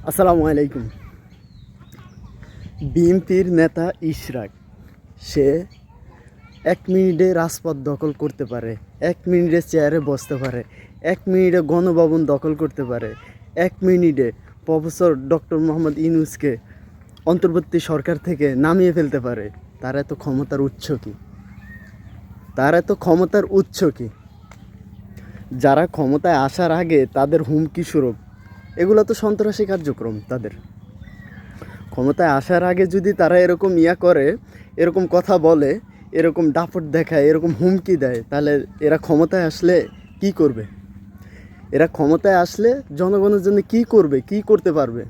আসসালামু আলাইকুম। বিএনপির নেতা ইশরাক, সে 1 মিনিটে রাজপথ দখল করতে পারে, 1 মিনিটে চেয়ারে বসতে পারে, 1 মিনিটে গণভবন দখল করতে পারে, 1 মিনিটে প্রফেসর ডক্টর মোহাম্মদ ইউনূসকে অন্তর্বর্তী সরকার থেকে নামিয়ে ফেলতে পারে। তার এত ক্ষমতার উৎস কী? যারা ক্ষমতায় আসার আগে তাদের হুমকি স্বরূপ, এগুলো তো সন্ত্রাসী কার্যক্রম। তাদের ক্ষমতায় আসার আগে যদি তারা এরকম করে, এরকম কথা বলে, এরকম দাপট দেখায়, এরকম হুমকি দেয়, তাহলে এরা ক্ষমতায় আসলে কি করবে? এরা ক্ষমতায় আসলে জনগণের জন্য কি করবে, কি করতে পারবে?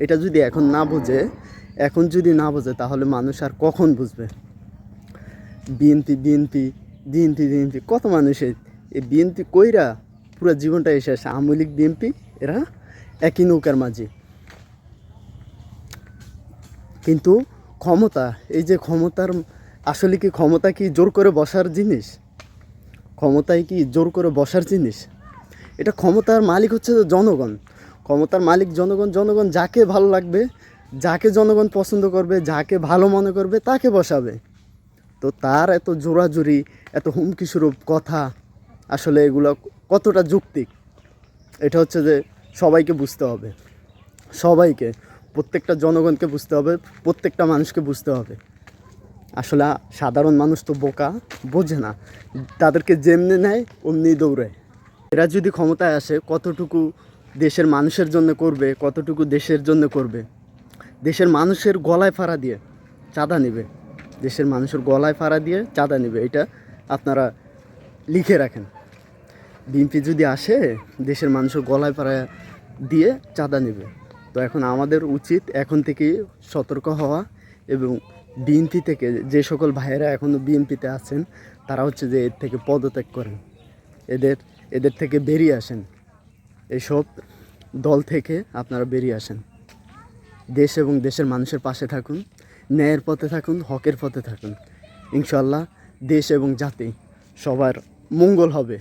এটা যদি এখন না বোঝে তাহলে মানুষ আর কখন বুঝবে? বিএনপি বিএনপি বিএনপি বিএনপি কত মানুষের এই বিএনপি কইরা পুরো জীবনটা এসে আসে। আওয়ামী লীগ বিএনপি এরা একই নৌকার মাঝি। কিন্তু ক্ষমতা, এই যে ক্ষমতার, আসলে কি ক্ষমতা কি জোর করে বসার জিনিস? ক্ষমতায় কি জোর করে বসার জিনিস? এটা ক্ষমতার মালিক হচ্ছে জনগণ। ক্ষমতার মালিক জনগণ। জনগণ যাকে ভালো লাগবে, যাকে জনগণ পছন্দ করবে, যাকে ভালো মনে করবে তাকে বসাবে। তো তার এত জোরাজুরি, এত হুমকি স্বরূপ কথা, আসলে এগুলো কতটা যৌক্তিক? এটা হচ্ছে যে সবাইকে বুঝতে হবে, সবাইকে, প্রত্যেকটা জনগণকে বুঝতে হবে, প্রত্যেকটা মানুষকে বুঝতে হবে। আসলে সাধারণ মানুষ তো বোকা, বোঝে না, তাদেরকে যেমনি নেয় অমনি দৌড়ায়। এরা যদি ক্ষমতায় আসে কতটুকু দেশের মানুষের জন্য করবে, কতটুকু দেশের জন্য করবে? দেশের মানুষের গলায় ফাড়া দিয়ে চাঁদা নেবে, দেশের মানুষের গলায় ফাড়া দিয়ে চাঁদা নেবে, এটা আপনারা লিখে রাখেন। বিএনপি যদি আসে দেশের মানুষের গলায় ফাড়া দিয়ে চাঁদা নেবে। তো এখন আমাদের উচিত এখন থেকেই সতর্ক হওয়া, এবং বিএনপি থেকে যে সকল ভাইয়েরা এখনও বিএনপিতে আছেন তারা হচ্ছে যে এর থেকে পদত্যাগ করেন, এদের থেকে বেরিয়ে আসেন, এইসব দল থেকে আপনারা বেরিয়ে আসেন। দেশ এবং দেশের মানুষের পাশে থাকুন, ন্যায়ের পথে থাকুন, হকের পথে থাকুন। ইনশাআল্লাহ দেশ এবং জাতি সবার মঙ্গল হবে।